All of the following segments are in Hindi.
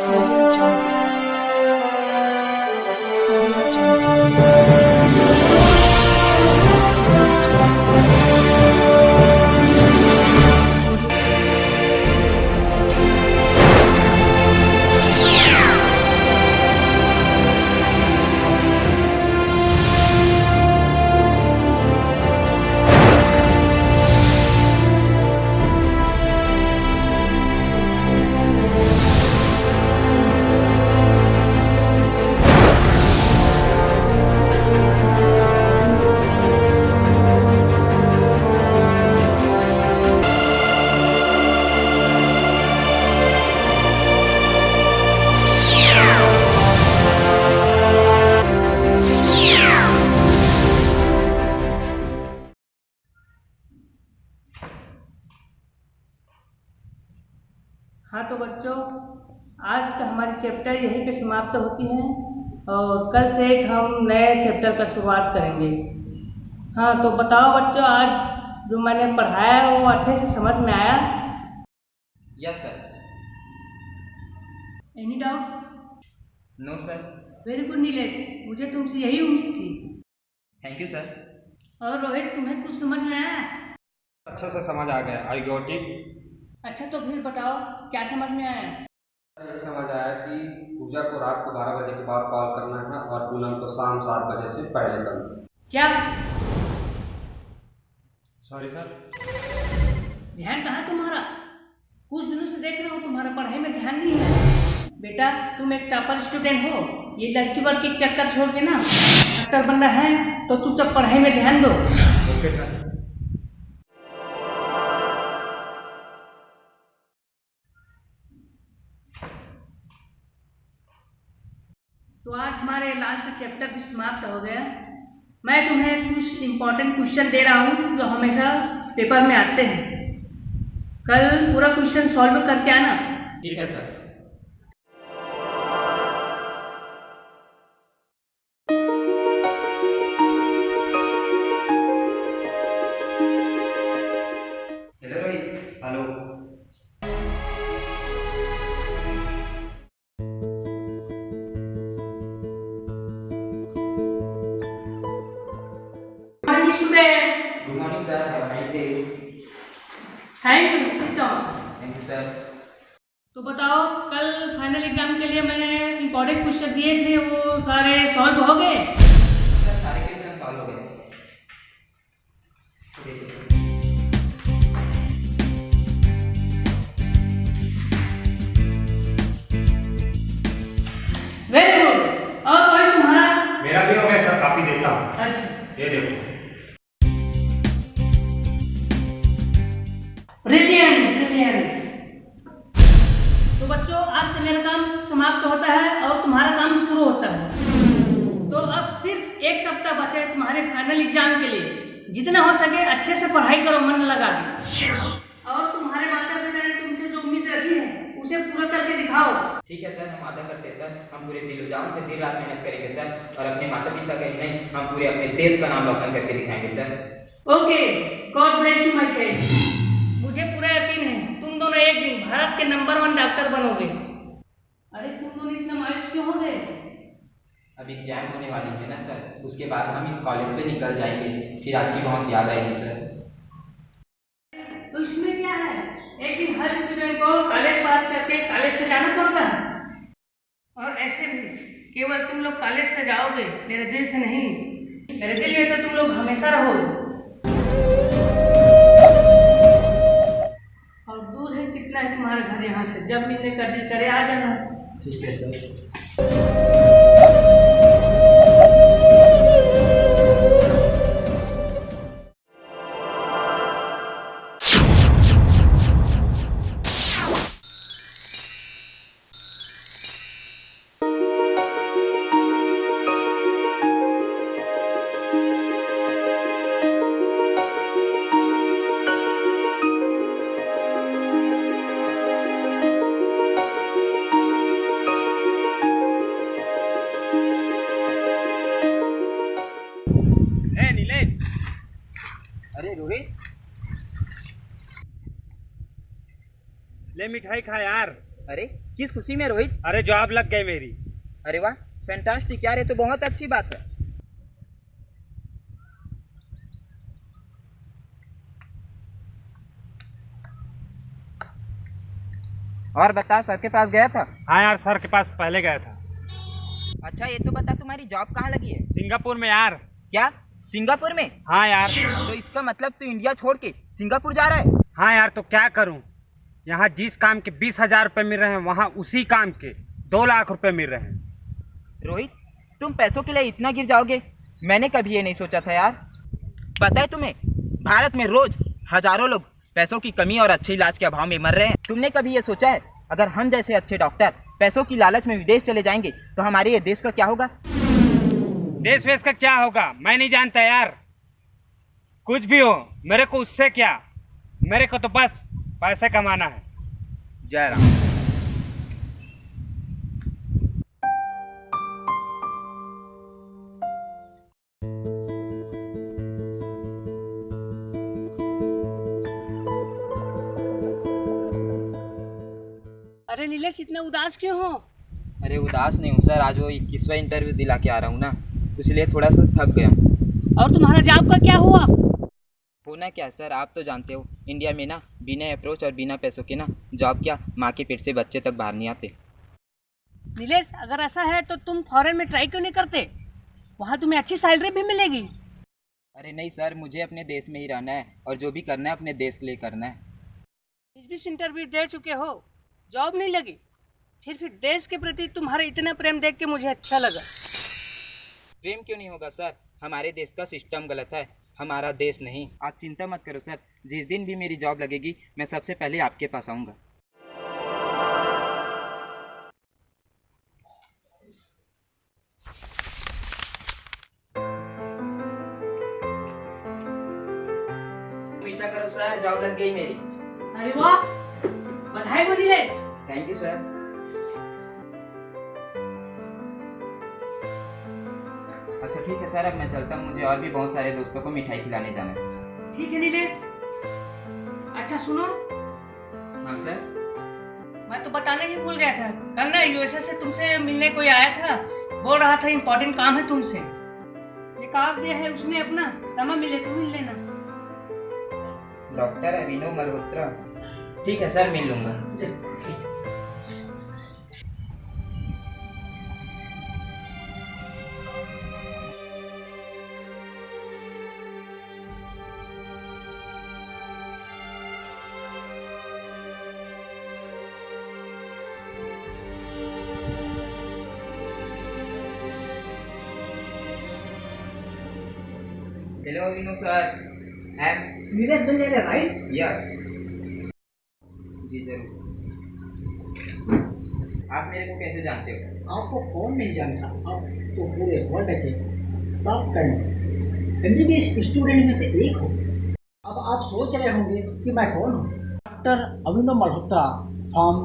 Audio Jungle. Audio Jungle. हाँ तो बच्चों, आज का हमारी चैप्टर यहीं पे समाप्त होती है और कल से एक हम नए चैप्टर का शुरुआत करेंगे। हाँ तो बताओ बच्चों, आज जो मैंने पढ़ाया है वो अच्छे से समझ में आया? Yes sir. Any doubt? No sir. Very good Nilesh, मुझे तुमसे यही उम्मीद थी। Thank you sir. और रोहित, तुम्हें कुछ समझ में आया? अच्छा से समझ आ गया। I got it. अच्छा तो फिर बताओ, क्या समझ में आया? ये समझ आया कि पूजा को रात को 12 बजे के बाद कॉल करना है और पूनम को शाम 7 बजे से पहले करना है। क्या? Sorry sir. ध्यान कहाँ तुम्हारा? कुछ दिनों से देख रहा हूँ तुम्हारा पढ़ाई में ध्यान नहीं है। बेटा, तुम एक टॉपर स्टूडेंट हो, ये लड़की वर्ग के चक्कर छोड़ के ना डॉक्टर बनना है तो चुपचाप पढ़ाई में ध्यान दो। Okay sir. तो आज हमारे लास्ट चैप्टर भी समाप्त हो गया। मैं तुम्हें कुछ इम्पोर्टेंट क्वेश्चन दे रहा हूँ जो हमेशा पेपर में आते हैं। कल पूरा क्वेश्चन सॉल्व करके आना। ठीक है sir. Hello Rohit. Hello. Student, good morning sir. Have a nice day. Thank you. Sit down. Thank you sir. तो बताओ, कल फाइनल एग्जाम के लिए मैंने इम्पोर्टेंट क्वेश्चन दिए थे, वो सारे सॉल्व हो गए? सर सारे क्वेश्चन सॉल्व हो गए। देखो सर। Very good. और कोई तुम्हारा? मेरा भी हो गया सर, काफी देता हूँ। अच्छा, ये देखो। Brilliant brilliant. तो बच्चों, आज से मेरा काम समाप्त होता है और तुम्हारा काम शुरू होता है। तो अब सिर्फ एक सप्ताह बचे है तुम्हारे फाइनल एग्जाम के लिए। जितना हो सके अच्छे से पढ़ाई करो, मन लगा के। और तुम्हारे माता पिता ने तुमसे जो उम्मीद रखी है उसे पूरा करके दिखाओ। ठीक है सर, हम वादा करते हैं सर, हम पूरे दिलो जान से दिन रात मेहनत करेंगे सर, और अपने माता पिता का ही नहीं, हम पूरे अपने देश का नाम रोशन करके दिखाएंगे sir. Okay, God bless you my child. मुझे पूरा यकीन है तुम दोनों एक दिन भारत के नंबर 1 डॉक्टर बनोगे। अरे तुम दोनों इतना मायूस क्यों हो गए? अब एग्जाम होने वाली है ना सर, उसके बाद हम इस कॉलेज से निकल जाएंगे, फिर आपकी बहुत याद आएगी सर। तो इसमें क्या है, एक दिन हर स्टूडेंट को कॉलेज पास करके कॉलेज से जाना पड़ता है। और ऐसे भी केवल तुम लोग कॉलेज से जाओगे, मेरे दिल से नहीं। मेरे दिल में तो तुम लोग हमेशा रहोगे। और दूर है कितना है तुम्हारा घर यहाँ से, जब मिलने का दिल करे आ जाना। ठीक है सर। अरे रोहित, ले मिठाई खा यार। अरे किस खुशी में रोहित? अरे जॉब लग गई मेरी। अरे वाह, फैंटास्टिक यार, ये तो बहुत अच्छी बात है। और बता, सर के पास गया था? हाँ यार, सर के पास पहले गया था। अच्छा ये तो बता, तुम्हारी जॉब कहाँ लगी है? सिंगापुर में यार। क्या, सिंगापुर में? हाँ यार। तो इसका मतलब तू इंडिया छोड़ के सिंगापुर जा रहा है? हाँ यार, तो क्या करूं, यहाँ जिस काम के 20,000 रुपये मिल रहे हैं वहाँ उसी काम के 2 लाख रुपए मिल रहे हैं। रोहित, तुम पैसों के लिए इतना गिर जाओगे, मैंने कभी ये नहीं सोचा था यार। पता है तुम्हें, भारत में रोज हजारों लोग पैसों की कमी और अच्छे इलाज के अभाव में मर रहे हैं। तुमने कभी ये सोचा है, अगर हम जैसे अच्छे डॉक्टर पैसों की लालच में विदेश चले जाएंगे तो हमारे ये देश का क्या होगा? देश वेश का क्या होगा मैं नहीं जानता यार, कुछ भी हो मेरे को उससे क्या, मेरे को तो बस पैसे कमाना है। जय राम। अरे नीलेश, इतना उदास क्यों हो? अरे उदास नहीं हूँ सर, आज वो 21वां इंटरव्यू दिला के आ रहा हूँ ना, इसलिए थोड़ा सा थक गया। और तुम्हारा जॉब का क्या हुआ? होना क्या सर, आप तो जानते हो इंडिया में ना बिना अप्रोच और बिना पैसों के ना जॉब क्या, माँ के पेट से बच्चे तक बाहर नहीं आते। नीलेश, अगर ऐसा है तो तुम फॉरेन में ट्राई क्यों नहीं करते? वहाँ तुम्हें अच्छी सैलरी भी मिलेगी। अरे नहीं सर, मुझे अपने देश में ही रहना है और जो भी करना है अपने देश के लिए करना है। 20 इंटरव्यू दे चुके हो, जॉब नहीं लगी, फिर देश के प्रति तुम्हारा इतना प्रेम देख के मुझे अच्छा लगा। प्रेम क्यों नहीं होगा सर, हमारे देश का सिस्टम गलत है, हमारा देश नहीं। आप चिंता मत करो सर, जिस दिन भी मेरी जॉब लगेगी मैं सबसे पहले आपके पास आऊँगा। मीठा करो सर, जॉब लग गई मेरी। अरे वाह, बधाई हो नीलेश। Thank you sir. अच्छा ठीक है सर, अब मैं चलता हूँ, मुझे और भी बहुत सारे दोस्तों को मिठाई खिलाने जाना है। ठीक है नीलेश। अच्छा सुनो, हाँ सर। मैं तो बताना ही भूल गया था, कल ना यूएसए से तुमसे मिलने कोई आया था, बोल रहा था इम्पोर्टेंट काम है तुमसे। ये कार्ड दिया है उसने अपना, समय मिले तो मिल लेना। डॉक्टर अभिनव मल्होत्रा। ठीक है सर, मिल लूंगा। Hello Abhinav sir, I am Nilesh Banjare right? Yes. जी जरूर। आप मेरे को कैसे जानते हो? आपको कौन नहीं जानता, आप तो पूरे वर्ल्ड के टॉप 10 MBBS स्टूडेंट में से एक हो। अब आप सोच रहे होंगे कि मैं कौन हूँ। Doctor Abhinav Malhotra from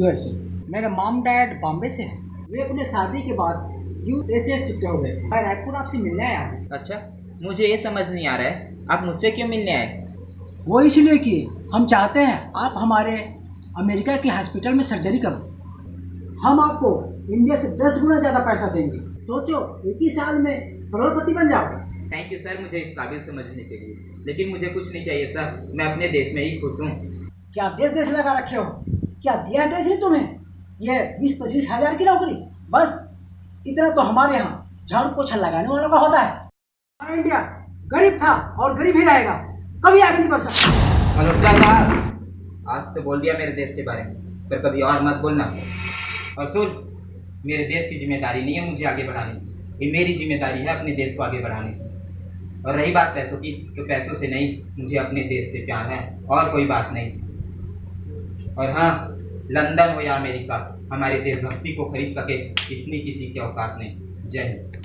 USA। मेरे मॉम डैड बॉम्बे से हैं। वे अपने शादी के बाद USA शिफ्ट हो गए थे। मैं रायपुर आपसे मिलने आया हूँ। अच्छा, मुझे ये समझ नहीं आ रहा है, आप मुझसे क्यों मिलने आए? वो इसलिए कि हम चाहते हैं आप हमारे अमेरिका के हॉस्पिटल में सर्जरी करो। हम आपको इंडिया से 10 गुना ज़्यादा पैसा देंगे। सोचो, एक ही साल में करोड़पति बन जाओगे। थैंक यू सर, मुझे इस काबिल समझने के लिए, लेकिन मुझे कुछ नहीं चाहिए सर, मैं अपने देश में ही खुश हूँ। क्या देश देश लगा रखे हो? क्या दिया देश ने तुम्हें? यह 20-25 हज़ार की नौकरी, बस इतना तो हमारे यहाँ झाड़ू पोछा लगाने वालों का होता है। हमारा इंडिया गरीब था और गरीब ही रहेगा, कभी आगे नहीं बढ़ सकता। मल्होत्रा साहब, आज तो बोल दिया मेरे देश के बारे में, पर कभी और मत बोलना। और सुन, मेरे देश की जिम्मेदारी नहीं है मुझे आगे बढ़ाने की, ये मेरी जिम्मेदारी है अपने देश को आगे बढ़ाने की। और रही बात पैसों की, तो पैसों से नहीं, मुझे अपने देश से प्यार है और कोई बात नहीं। और हाँ, लंदन हो या अमेरिका, हमारे देशभक्ति को खरीद सके इतनी किसी की औकात नहीं। जय हिंद।